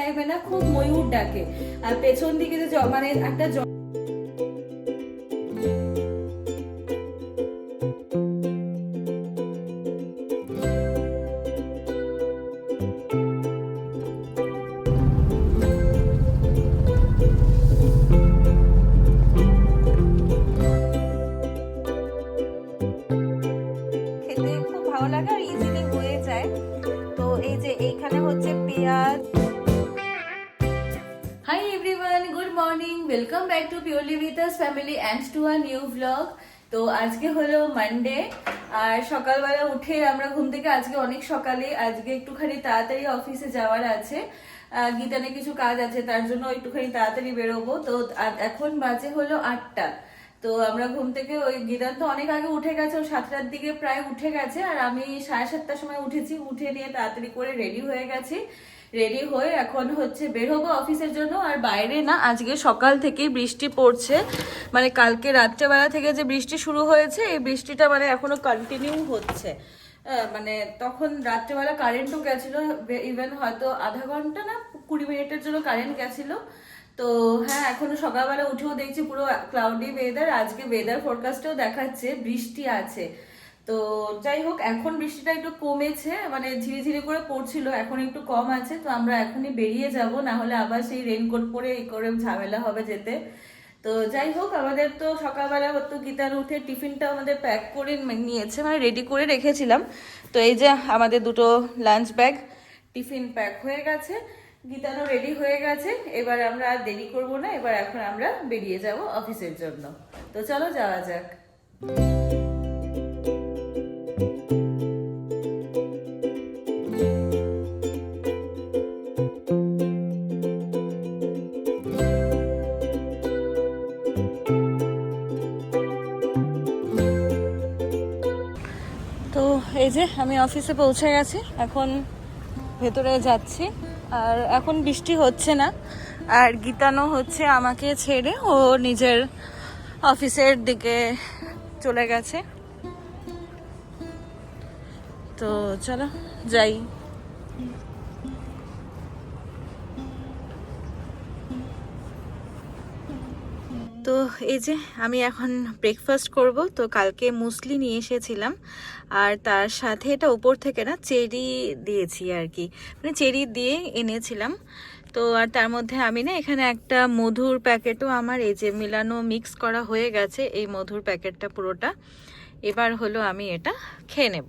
টাইমে না খুব ময়ূর ডাকে, আর পেছন দিকে যে মানে একটা খেতে খুব ভালো লাগে আর ইজিলি হয়ে যায়। তো এই যে এইখানে হচ্ছে পেঁয়াজ। Hi everyone, good morning, welcome back to purely with us family and to a new blog. তো আজকে হলো মানডে, আর সকালবেলা উঠে আমরা ঘুম থেকে আজকে অনেক সকালে, আজকে একটুখানি তাড়াতাড়ি অফিসে যাওয়ার আছে, গীতানে কিছু কাজ আছে, তার জন্য একটুখানি তাড়াতাড়ি বেরোবো। তো এখন বাজে হলো 8টা। তো আমরা ঘুম থেকে, ওই গীতান তো অনেক আগে উঠে গেছে, ও 7টার দিকে প্রায় উঠে গেছে, আর আমি 7:30টার সময় উঠেছি। উঠে নিয়ে তাড়াতাড়ি করে রেডি হয়ে গেছি, রেডি হয়ে এখন হচ্ছে বের হবো অফিসের জন্য। আর বাইরে না আজকে সকাল থেকেই বৃষ্টি পড়ছে, মানে কালকে রাত্রেবেলা থেকে যে বৃষ্টি শুরু হয়েছে, এই বৃষ্টিটা মানে এখনো কন্টিনিউ হচ্ছে। মানে তখন রাত্রেবেলা কারেন্টও গেছিলো, ইভেন হয়তো আধা ঘন্টা না 20 মিনিটের জন্য কারেন্ট গেছিলো। তো হ্যাঁ, এখনো সকালবেলা উঠেও দেখছি পুরো ক্লাউডি ওয়েদার, আজকে ওয়েদার ফোরকাস্টেও দেখাচ্ছে বৃষ্টি আছে। তো যাই হোক, এখন বৃষ্টিটা একটু কমেছে, মানে ধীরে ধীরে করে পড়ছিল, এখন একটু কম আছে। তো আমরা এখনই বেরিয়ে যাব, না হলে আবার সেই রেইনকোট পরে এই করে ঝামেলা হবে যেতে। তো যাই হোক, আমাদের তো সকালবেলা হতো গীতার উঠে টিফিনটা আমাদের প্যাক করে নিয়েছে, মানে রেডি করে রেখেছিলাম। তো এই যে আমাদের দুটো লাঞ্চ ব্যাগ টিফিন প্যাক হয়ে গেছে, গীতারও রেডি হয়ে গেছে। এবার আমরা আর দেরি করবো না, এবার এখন আমরা বেরিয়ে যাব অফিসের জন্য। তো চলো যাওয়া যাক। তো এই যে আমি অফিসে পৌঁছে গেছি, এখন ভেতরে যাচ্ছি। আর এখন বৃষ্টি হচ্ছে না, আর গীতানো হচ্ছে আমাকে ছেড়ে ও নিজের অফিসের দিকে চলে গেছে। তো চলো যাই। তো এই যে আমি এখন ব্রেকফাস্ট করব। তো কালকে মুসলি নিয়ে এসেছিলাম, আর তার সাথে এটা উপর থেকে না চেরি দিয়েছি আর কি, মানে চেরি দিয়ে এনেছিলাম। তো আর তার মধ্যে আমি না এখানে একটা মধুর প্যাকেটও আমার এই যে মিলানো মিক্স করা হয়ে গেছে, এই মধুর প্যাকেটটা পুরোটা। এবার হলো আমি এটা খেয়ে নেব।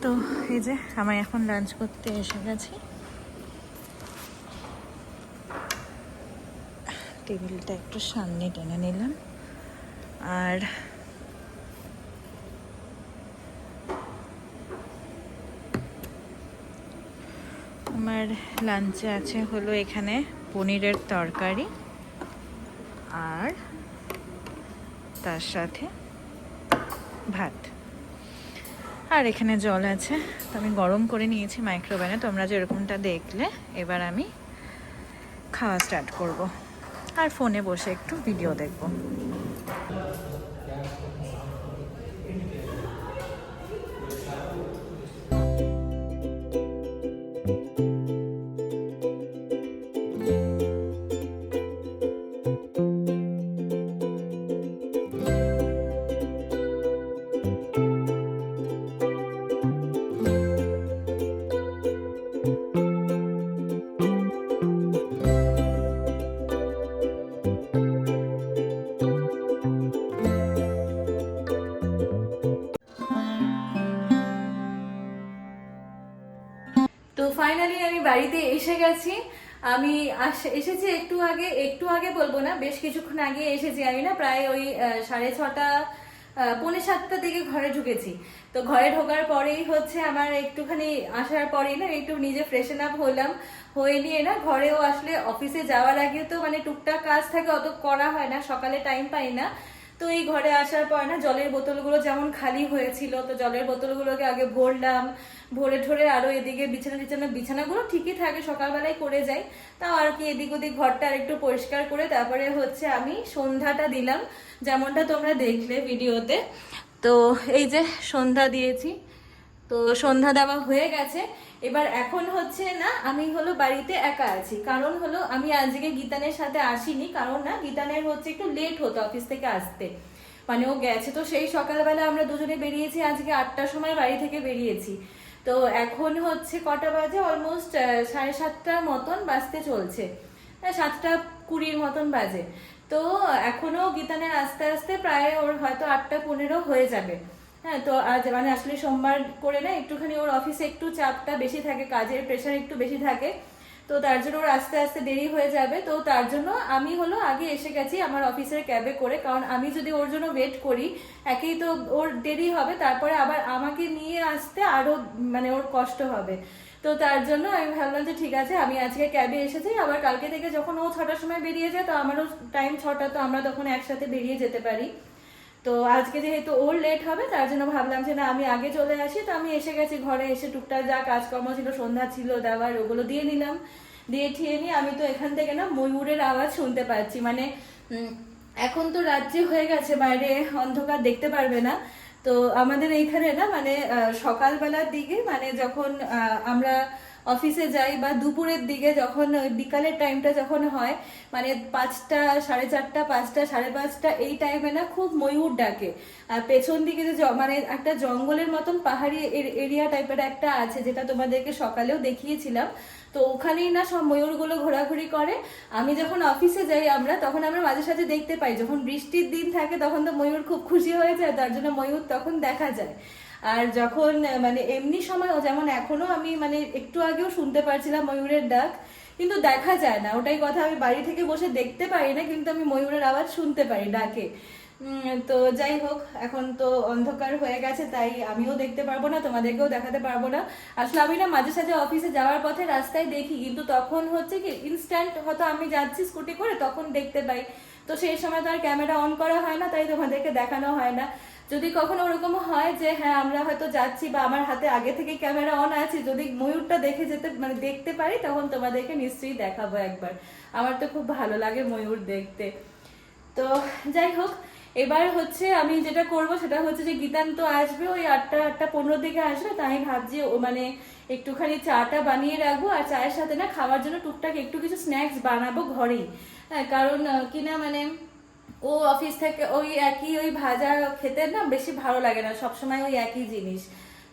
তো এই যে আমি এখন লাঞ্চ করতে এসে গেছি, টেবিলটা একটু সামনে টেনে নিলাম। আর আমার লাঞ্চে আছে হলো এখানে পনিরের তরকারি, আর তার সাথে ভাত, আর এখানে জল আছে। তো আমি গরম করে নিয়েছি মাইক্রোওভেনে, তোমরা যেরকমটা দেখলে। এবার আমি খাওয়া স্টার্ট করব, আর ফোনে বসে একটু ভিডিও দেখব। ফাইনালি আমি বাড়িতে এসে গেছি। আমি এসেছি একটু আগে বলবো না, বেশ কিছুক্ষণ আগে এসেছি। আমি না প্রায় ওই 6:30 পৌনে 7টার দিকে ঘরে ঢুকেছি। তো ঘরে ঢোকার পরেই হচ্ছে আমার একটুখানি আসার পরেই না একটু নিজে ফ্রেশন আপ হলাম, হয়ে নিয়ে না ঘরেও আসলে অফিসে যাওয়ার আগে তো মানে টুকটাক কাজ থাকে, অত করা হয় না, সকালে টাইম পাই না। তো এই ঘরে আসার পর না জলের বোতলগুলো যেমন খালি হয়েছিল, তো জলের বোতলগুলোকে আগে ভরলাম, ভরে ঠরে আরো এদিকে বিছানাগুলো ঠিকই থাকে, সকালবেলায় করে যাই, তাও আর কি এদিক ওদিক ঘরটা আর একটু পরিষ্কার করে তারপরে হচ্ছে আমি সন্ধ্যাটা দিলাম, যেমনটা তোমরা দেখলে ভিডিওতে। তো এই যে সন্ধ্যা দিয়েছি, তো সন্ধ্যা দেওয়া হয়ে গেছে। এবার এখন হচ্ছে না আমি হলো বাড়িতে একা আছি, কারণ হলো আমি আজকে গীতানের সাথে আসিনি, কারণ না গীতানের হচ্ছে একটু লেট হতো অফিস থেকে আসতে, মানে ও গেছে তো সেই সকালবেলা আমরা দুজনে বেরিয়েছি, আজকে 8টার সময় বাড়ি থেকে বেরিয়েছি। তো এখন হচ্ছে কটা বাজে, অলমোস্ট 7:30 মতন বাজতে চলছে, 7:20 মতন বাজে। তো এখনো গীতানের আস্তে আস্তে প্রায় ওর হয়তো 8:15 হয়ে যাবে। হ্যাঁ, তো আজ মানে আসলে সোমবার করে না একটুখানি ওর অফিসে একটু চাপটা বেশি থাকে, কাজের প্রেশার একটু বেশি থাকে, তো তার জন্য ওর আস্তে আস্তে দেরি হয়ে যাবে। তো তার জন্য আমি হলো আগে এসে গেছি আমার অফিসের ক্যাবে করে, কারণ আমি যদি ওর জন্য ওয়েট করি একেই তো ওর দেরি হবে, তারপরে আবার আমাকে নিয়ে আসতে আরো মানে ওর কষ্ট হবে। তো তার জন্য আমি ভাবলাম যে ঠিক আছে আমি আজকে ক্যাবে এসেছি, আবার কালকে থেকে যখন ও 6টার সময় বেরিয়ে যায় তো আমারও টাইম 6টা, তো আমরা তখন একসাথে বেরিয়ে যেতে পারি। তো আজকে যেহেতু ওর লেট হবে তার জন্য ভাবলাম যে না আমি আগে চলে আসি। তো আমি এসে গেছি ঘরে, এসে টুকটাক যা কাজকর্ম ছিল সন্ধ্যা ছিল দেওয়ার ওগুলো দিয়ে নিলাম, দিয়ে ঠিয়ে নিয়ে আমি তো এখান থেকে না ময়ূরের আওয়াজ শুনতে পাচ্ছি, মানে এখন তো রাত্রি হয়ে গেছে, বাইরে অন্ধকার দেখতে পারবে না। তো আমাদের এইখানে না মানে সকালবেলার দিকে মানে যখন আমরা অফিসে যাই বা দুপুরের দিকে যখন ওই বিকালের টাইমটা যখন হয়, মানে 5টা 4:30 5টা 5:30 এই টাইমে না খুব ময়ূর ডাকে। আর পেছন দিকে যে মানে একটা জঙ্গলের মতন পাহাড়ি এরিয়া টাইপের একটা আছে, যেটা তোমাদেরকে সকালেও দেখিয়েছিলাম। তো ওখানেই না সব ময়ূরগুলো ঘোরাঘুরি করে। আমি যখন অফিসে যাই তখন আমরা মাঝে সাঝে দেখতে পাই, যখন বৃষ্টির দিন থাকে তখন তো ময়ূর খুব খুশি হয়ে যায়, তার জন্য ময়ূর তখন দেখা যায়। আর যখন মানে এমনি সময়ও, যেমন এখনো আমি মানে একটু আগেও শুনতে পারছিলাম ময়ূরের ডাক, কিন্তু দেখা যায় না, ওটাই কথা, আমি বাড়ি থেকে বসে দেখতে পারি না, কিন্তু আমি ময়ূরের আওয়াজ শুনতে পারি ডাকে। তো যাই হোক, এখন তো অন্ধকার হয়ে গেছে, তাই আমিও দেখতে পারবো না, তোমাদেরকেও দেখাতে পারবো না। আসলে আমি না মাঝে সাঝে অফিসে যাওয়ার পথে রাস্তায় দেখি, কিন্তু তখন হচ্ছে কি ইনস্ট্যান্ট হয়তো আমি যাচ্ছি স্কুটি করে তখন দেখতে পাই, তো সেই সময় তো আর ক্যামেরা অন করা হয় না, তাই তোমাদেরকে দেখানো হয় না। যদি কখনো ওরকম হয় যে হ্যাঁ আমরা হয়তো যাচ্ছি বা আমার হাতে আগে থেকে ক্যামেরা অন আছে, যদি ময়ূরটা দেখে যেতে মানে দেখতে পারি তখন তোমাদেরকে নিশ্চয়ই দেখাবো একবার। আমার তো খুব ভালো লাগে ময়ূর দেখতে। তো যাই হোক, এবার হচ্ছে আমি যেটা করব সেটা হচ্ছে যে গীতান তো আসবে ওই 8:15 দিকে আসবে, তাই ভাবছি ও মানে একটুখানি চাটা বানিয়ে রাখবো, আর চায়ের সাথে না খাওয়ার জন্য টুকটাক একটু কিছু স্ন্যাক্স বানাবো ঘরেই। হ্যাঁ, কারণ কিনা মানে ও অফিস থেকে ওই একই ওই ভাজা খেতে না বেশি ভালো লাগে না, সবসময় ওই একই জিনিস।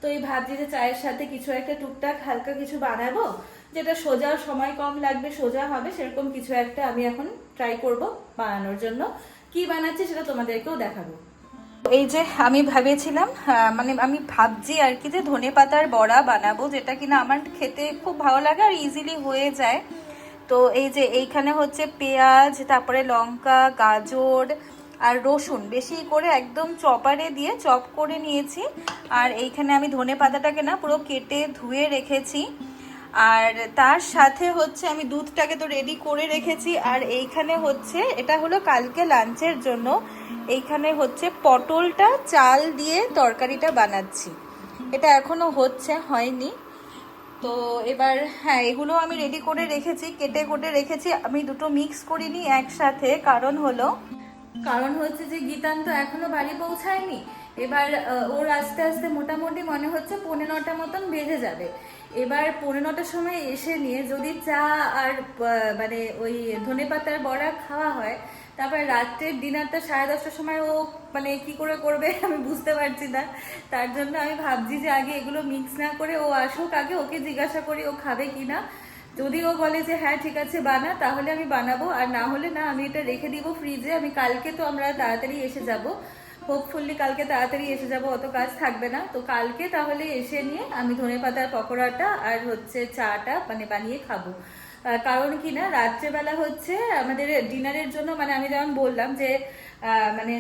তো এই ভাবছি যে চায়ের সাথে কিছু একটা টুকটাক হালকা কিছু বানাবো, যেটা সোজা, সময় কম লাগবে, সোজা হবে, সেরকম কিছু একটা আমি এখন ট্রাই করব বানানোর জন্য। কি বানাচ্ছি সেটা তোমাদেরকেও দেখাবো। এই যে আমি ভেবেছিলাম মানে আমি ভাবছি আর কি যে ধনেপাতার বড়া বানাবো, যেটা কিনা আমার খেতে খুব ভালো লাগে আর ইজিলি হয়ে যায়। তো এই যে এইখানে হচ্ছে পেঁয়াজ, তারপরে লঙ্কা, গাজর আর রসুন বেশি করে একদম চপারে দিয়ে চপ করে নিয়েছি। আর এইখানে আমি ধনেপাতাটাকে না পুরো কেটে ধুয়ে রেখেছি। আর তার সাথে হচ্ছে আমি দুধটাকে তো রেডি করে রেখেছি। আর এইখানে হচ্ছে এটা হলো কালকে লাঞ্চের জন্য, এইখানে হচ্ছে পটলটা চাল দিয়ে তরকারিটা বানাচ্ছি, এটা এখনো হয়নি। তো এবার হ্যাঁ এগুলো আমি রেডি করে রেখেছি, কেটে কুটে রেখেছি, আমি দুটো মিক্স করিনি একসাথে, কারণ হচ্ছে যে গীতান তো এখনো বাড়ি পৌঁছায়নি। এবার ওর আস্তে আস্তে মোটামুটি মনে হচ্ছে 9:15 মতন বেজে যাবে। এবার 9:15টার সময় এসে নিয়ে যদি চা আর মানে ওই ধনেপাতার বড়া খাওয়া হয়, তারপরে রাত্রের ডিনারটা 10:30টার সময় ও মানে কি করে করবে আমি বুঝতে পারছি না। তার জন্য আমি ভাবছি যে আগে এগুলো মিক্স না করে ও আসুক, আগে ওকে জিজ্ঞাসা করি ও খাবে কিনা। যদি ও বলে যে হ্যাঁ ঠিক আছে বানা, তাহলে আমি বানাবো, আর না হলে না আমি এটা রেখে দিব ফ্রিজে। আমি কালকে তো আমরা তাড়াতাড়ি এসে যাব, হোপফুলি কালকে তাড়াতাড়ি এসে যাব, অত কাজ থাকবে না। তো কালকে তাহলে এসে নিয়ে আমি ধনেপাতার পকোড়াটা আর হচ্ছে চাটা মানে বানিয়ে খাবো। কারণ কি না, রাত্রেবেলা হচ্ছে আমাদের ডিনারের জন্য, মানে আমি যেমন বললাম যে মানে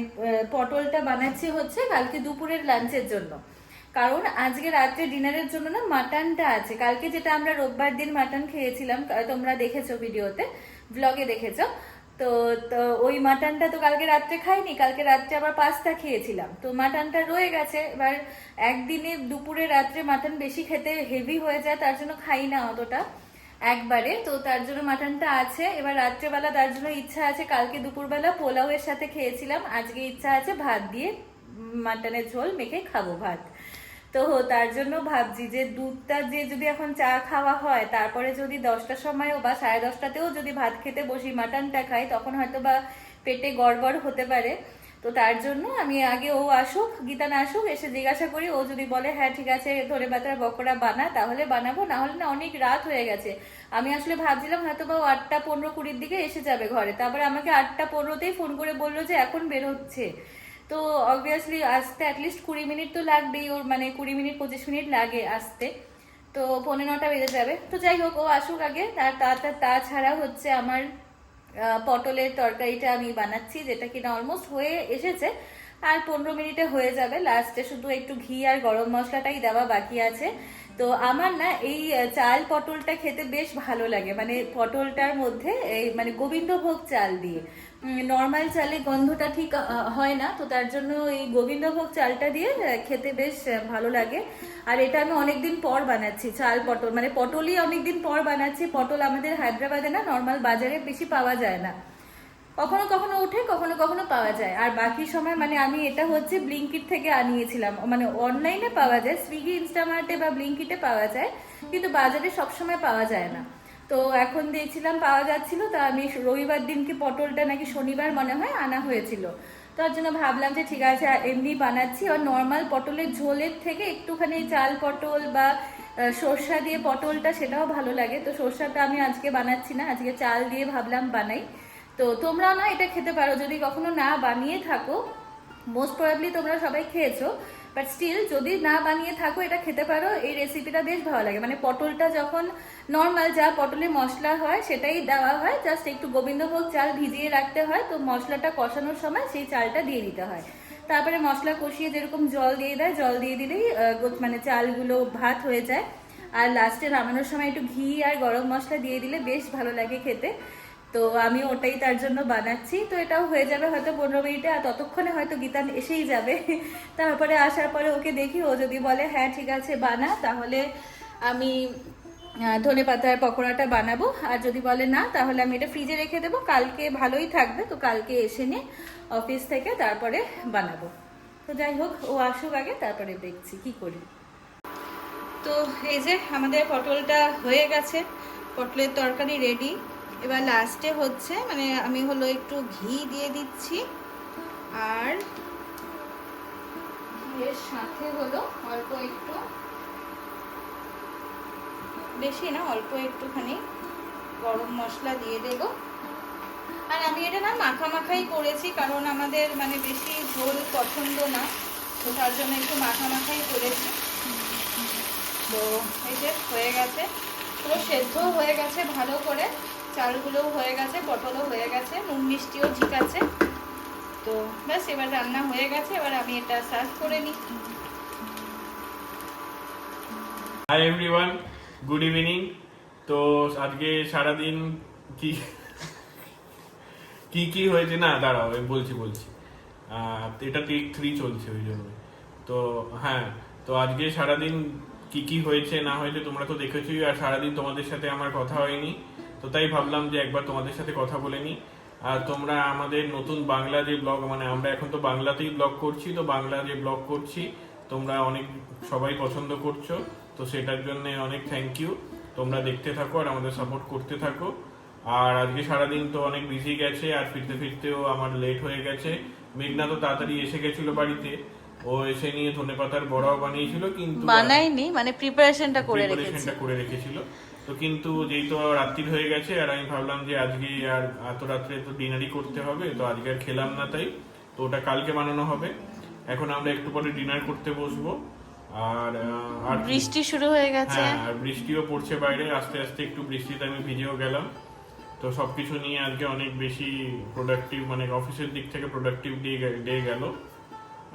পটলটা বানাচ্ছি হচ্ছে কালকে দুপুরের লাঞ্চের জন্য। কারণ আজকে রাত্রে ডিনারের জন্য না মাটনটা আছে, কালকে যেটা আমরা রোববার দিন মাটন খেয়েছিলাম, তোমরা দেখেছো ভিডিওতে, ব্লগে দেখেছো। তো তো ওই মাটনটা তো কালকে রাত্রে খাইনি, কালকে রাত্রে আবার পাস্তা খেয়েছিলাম, তো মাটনটা রয়ে গেছে। এবার একদিনে দুপুরে রাত্রে মাটন বেশি খেতে হেভি হয়ে যায়, তার জন্য খাই না অতটা একবারে। তো তার জন্য মাটনটা আছে। এবার রাত্রেবেলা তার জন্য ইচ্ছা আছে, কালকে দুপুরবেলা পোলাওয়ের সাথে খেয়েছিলাম, আজকে ইচ্ছা আছে ভাত দিয়ে মাটনের ঝোল মেখে খাবো ভাত। তো তার জন্য ভাবছি যে দুধটা যে যদি এখন চা খাওয়া হয়, তারপরে যদি 10টার সময়ও বা 10:30টাতেও যদি ভাত খেতে বসি, মাটনটা খাই, তখন হয়তো বা পেটে গড়বড় হতে পারে। তো তার জন্য আমি আগে ও আসুক, গীতান আসুক, এসে জিজ্ঞাসা করি, ও যদি বলে হ্যাঁ ঠিক আছে ধনেপাতার পকোড়া বানা, তাহলে বানাবো, না হলে না অনেক রাত হয়ে গেছে। আমি আসলে ভাবছিলাম হয়তো বা 8:15-20 দিকে এসে যাবে ঘরে, তারপরে আমাকে 8:15তেই ফোন করে বললো যে এখন বেরোচ্ছে। তো অবভিয়াসলি আসতে অ্যাটলিস্ট 20 মিনিট তো লাগবেই ওর, মানে 20-25 মিনিট লাগে আসতে। তো 8:45 বেজে যাবে। তো যাই হোক, ও আসুক আগে। তাছাড়া হচ্ছে আমার পটলের তরকারিটা আমি বানাচ্ছি, যেটা কিনা অলমোস্ট হয়ে এসেছে, আর 15 মিনিটে হয়ে যাবে। লাস্টে শুধু একটু ঘি আর গরম মশলাটাই দেওয়া বাকি আছে। তো আমার না এই চাল পটলটা খেতে বেশ ভালো লাগে, মানে পটলটার মধ্যে এই মানে গোবিন্দভোগ চাল দিয়ে, নর্মাল চালে গন্ধটা ঠিক হয় না, তো তার জন্য এই গোবিন্দভোগ চালটা দিয়ে খেতে বেশ ভালো লাগে। আর এটা আমি অনেকদিন পর বানাচ্ছি, চাল পটল, মানে পটলই অনেকদিন পর বানাচ্ছি। পটল আমাদের হায়দ্রাবাদে না নর্মাল বাজারে বেশি পাওয়া যায় না, কখনো কখনো উঠে, কখনো কখনো পাওয়া যায়। আর বাকি সময় মানে আমি এটা হচ্ছে ব্লিঙ্কিট থেকে আনিয়েছিলাম, মানে অনলাইনে পাওয়া যায়, সুইগি ইনস্টামার্টে বা ব্লিঙ্কিটে পাওয়া যায়, কিন্তু বাজারে সবসময় পাওয়া যায় না। তো এখন দেখছিলাম পাওয়া যাচ্ছিল, তো আমি রবিবার দিনকে পটলটা নাকি শনিবার মনে হয় আনা হয়েছিল, তার জন্য ভাবলাম যে ঠিক আছে এমনি বানাচ্ছি। আর নর্মাল পটলের ঝোলের থেকে একটুখানি চাল পটল বা সর্ষা দিয়ে পটলটা, সেটাও ভালো লাগে। তো সর্ষাটা আমি আজকে বানাচ্ছি না, আজকে চাল দিয়ে ভাবলাম বানাই। তো তোমরাও না এটা খেতে পারো, যদি কখনো না বানিয়ে থাকো, মোস্ট প্রবাবলি তোমরা সবাই খেয়েছো, বাট স্টিল যদি না বানিয়ে থাকো এটা খেতে পারো। এই রেসিপিটা বেশ ভালো লাগে, মানে পটলটা যখন নর্মাল যা পটলে মশলা হয় সেটাই দেওয়া হয়, জাস্ট একটু গোবিন্দভোগ চাল ভিজিয়ে রাখতে হয়, তো মশলাটা কষানোর সময় সেই চালটা দিয়ে দিতে হয়। তারপরে মশলা কষিয়ে যেরকম জল দিয়ে দেয়, জল দিয়ে দিলেই মানে চালগুলো ভাত হয়ে যায়। আর লাস্টে নামানোর সময় একটু ঘি আর গরম মশলা দিয়ে দিলে বেশ ভালো লাগে খেতে। তো আমি ওটাই তার জন্য বানাচ্ছি। তো এটাও হয়ে যাবে হয়তো 15 মিনিটে, আর ততক্ষণে হয়তো গীতান এসেই যাবে। তারপরে আসার পরে ওকে দেখি, ও যদি বলে হ্যাঁ ঠিক আছে বানা, তাহলে আমি ধনেপাতার পকোড়াটা বানাবো। আর যদি বলে না, তাহলে আমি এটা ফ্রিজে রেখে দেবো, কালকে ভালোই থাকবে, তো কালকে এসে নিয়ে অফিস থেকে তারপরে বানাবো। তো যাই হোক, ও আসুক আগে, তারপরে দেখছি কি করি। তো এই যে আমাদের পটলটা হয়ে গেছে, পটলের তরকারি রেডি। এবার লাস্টে হচ্ছে মানে আমি হলো একটু ঘি দিয়ে দিচ্ছি, আর এর সাথে হলো অল্প একটু, বেশি না অল্প একটুখানি গরম মশলা দিয়ে দেব। আর আমি এটা না মাখা মাখাই করেছি, কারণ আমাদের মানে বেশি ঝোল পছন্দ না, তো তার জন্য একটু মাখা মাখাই করেছি। তো এই যে হয়ে গেছে, পুরো সেদ্ধ হয়ে গেছে ভালো করে, চালগুলোও হয়ে গেছে, পটলও হয়ে গেছে, নুন মিষ্টিও ঠিক আছে। তো ব্যাস এবার রান্না হয়ে গেছে, এবার আমি এটা সার্ভ করে নিই। Hi everyone, good evening. তো আজকে সারাদিন কি কি কি হয়েছে, না দাঁড়াও আমি বলছি এটা টেক 3 চলছে ওই জন্য। তো হ্যাঁ, তো আজকে সারাদিন কি কি হয়েছে না হয়েছে তোমরা তো দেখেছোই, আর সারাদিন তোমাদের সাথে আমার কথা হয়নি, তো তাই ভাবলাম যে একবার তোমাদের সাথে কথা বলে নিই। আর তোমরা আমাদের নতুন বাংলা যে ব্লগ, মানে আমরা এখন তো বাংলাতেই ব্লগ করছি, তো বাংলা যে ব্লগ করছি তোমরা অনেক সবাই পছন্দ করছো, তো সেটার জন্য অনেক থ্যাংক ইউ। তোমরা দেখতে থাকো আর আমাদের সাপোর্ট করতে থাকো। আর আজকে সারাদিন তো অনেক বিজি গেছে, আর ফিরতে ফিরতেও আমার লেট হয়ে গেছে। মেঘনা তো তাড়াতাড়ি এসে গেছিল বাড়িতে, ও এসে নিয়ে ধনেপাতার বড়াও বানিয়েছিল, কিন্তু বানাইনি, মানে প্রিপারেশনটা করে রেখেছিল। তো কিন্তু যেই তো রাত্রির হয়ে গেছে, আর আমি ভাবলাম যে আজকে আর এত রাত্রে তো ডিনারই করতে হবে, তো আজকে আর খেলাম না, তাই তো ওটা কালকে বানানো হবে। এখন আমরা একটু পরে ডিনার করতে বসবো। আর বৃষ্টি শুরু হয়ে গেছে। হ্যাঁ, আর বৃষ্টিও পড়ছে বাইরে, আস্তে আস্তে একটু বৃষ্টিতে আমি ভিজেও গেলাম। তো সবকিছু নিয়ে আজকে অনেক বেশি প্রোডাক্টিভ, মানে অফিসের দিক থেকে প্রোডাক্টিভ ডে গেল।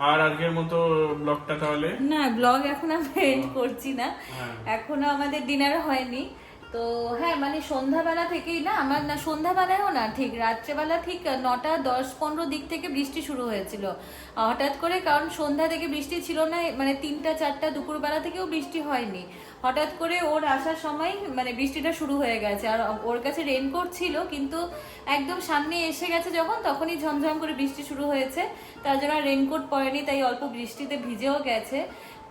আর আজকের মতো ব্লগটা তাহলে না, ব্লগ এখন আমরা এন্ড করছি না, হ্যাঁ। এখনো আমাদের ডিনার হয়নি। তো হ্যাঁ, মানে সন্ধ্যাবেলা থেকেই না, আমার না সন্ধ্যাবেলায়ও না, ঠিক রাত্রেবেলা ঠিক 9টা 10-15 দিক থেকে বৃষ্টি শুরু হয়েছিল হঠাৎ করে। কারণ সন্ধ্যা থেকে বৃষ্টি ছিল না, মানে 3টা 4টা দুপুরবেলা থেকেও বৃষ্টি হয়নি। হঠাৎ করে ওর আসার সময় মানে বৃষ্টিটা শুরু হয়ে গেছে। আর ওর কাছে রেনকোট ছিল, কিন্তু একদম সামনে এসে গেছে যখন, তখনই ঝমঝম করে বৃষ্টি শুরু হয়েছে। তার জন্য রেনকোট পরেনি, তাই অল্প বৃষ্টিতে ভিজেও গেছে।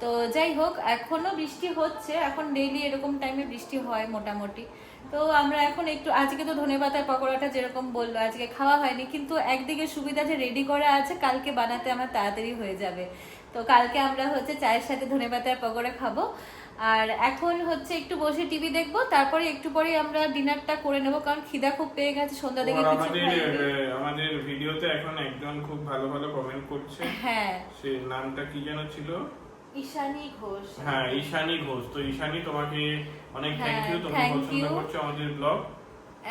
তো যাই হোক, এখনো বৃষ্টি হচ্ছে, এখন ডেইলি এরকম টাইমে বৃষ্টি হয় মোটামুটি। তো আমরা এখন একটু, আজকে তো ধনেপাতার পকোড়াটা যেরকম বললো আজকে খাওয়া হয়নি, কিন্তু একদিকে সুবিধা যে রেডি করা আছে, কালকে বানাতে আমার তাড়াতাড়ি হয়ে যাবে। তো কালকে আমরা হচ্ছে চায়ের সাথে ধনেপাতার পকোড়া খাবো। আর এখন হচ্ছে একটু বসে টিভি দেখবো, তারপরে একটু পরে আমরা ডিনারটা করে নেবো, কারণ খিদা খুব পেয়ে গেছে সন্ধ্যা থেকে কিছু খাইনি। আমাদের ভিডিওতে এখন একজন খুব ভালো ভালো কমেন্ট করছে। হ্যাঁ, সে নামটা কি যেন ছিল? ঈশানী ঘোষ। হ্যাঁ, ঈশানী ঘোষ। তো ঈশানী, তোমাকে অনেক থ্যাংক ইউ, তুমি thank পছন্দ you. করছো আমাদের ব্লগ।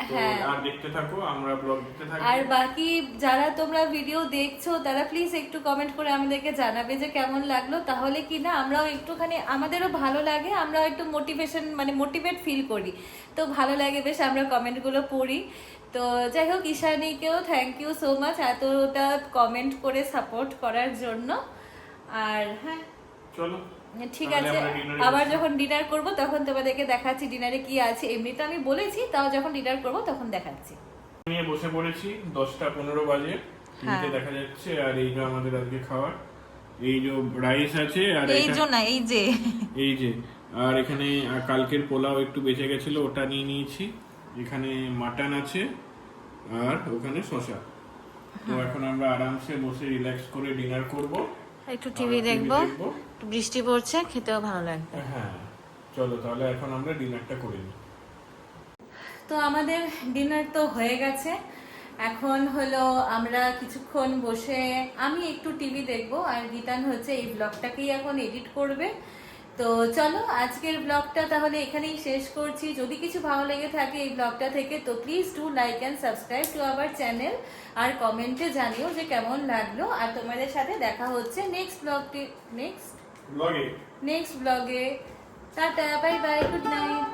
তো হ্যাঁ, আর দেখতে থাকো, আমরা ব্লগ দিতে থাকি। আর বাকি যারা তোমরা ভিডিও দেখছো তারা প্লিজ একটু কমেন্ট করে আমাদেরকে জানাবে যে কেমন লাগলো, তাহলে কি না আমরাও একটুখানি, আমাদেরও ভালো লাগে, আমরাও একটু মোটিভেশন মানে মোটিভেট ফিল করি। তো ভালো লাগে বেশ, আমরা কমেন্টগুলো পড়ি। তো যাই হোক, ঈশানীকেও থ্যাংক ইউ সো মাচ এতটা কমেন্ট করে সাপোর্ট করার জন্য। আর হ্যাঁ, চলো ঠিক তাহলে আছে, আমরা dinner-এ আবার বসি। যখন ডিনার করব তখন তোমাদেরকে দেখাচ্ছি ডিনারে কি আছে। এমনিতে আমি বলেছি, তাও যখন ডিনার করব তখন দেখাচ্ছি। নিয়ে বসে পড়েছি, 10টা 15 বাজে, টিভিতে হ্যাঁ। দেখা যাচ্ছে। আর এই যে আমাদের আজকে খাবার, এই যে রাইস আছে, আর এই যে না, এই যে এই যে, আর এখানে কালকের পোলাও একটু বেঁচে গেছিল, ওটা নিয়ে নিয়েছি। এখানে মাটন আছে, আর ওখানে শসা। তো এখন আমরা আরামসে বসে রিল্যাক্স করে ডিনার করব, একটু টিভি দেখবো, বৃষ্টি পড়ছে, খেতেও ভালো লাগবে। হ্যাঁ, চলো তাহলে এখন আমরা ডিনারটা করে নিই। তো আমাদের ডিনার তো হয়ে গেছে, এখন হলো আমরা কিছুক্ষণ বসে আমি একটু টিভি দেখবো, আর গীতান হচ্ছে এই ব্লগটাকেই এখন এডিট করবে। তো চলো আজকের ব্লগটা তাহলে এখানেই শেষ করছি। যদি কিছু ভালো লেগে থাকে এই ব্লগটা থেকে, তো please do like and subscribe to our channel, আর কমেন্টে জানিও যে কেমন লাগলো। আর তোমাদের সাথে দেখা হচ্ছে নেক্সট ব্লগে। Tata, bye bye, good night.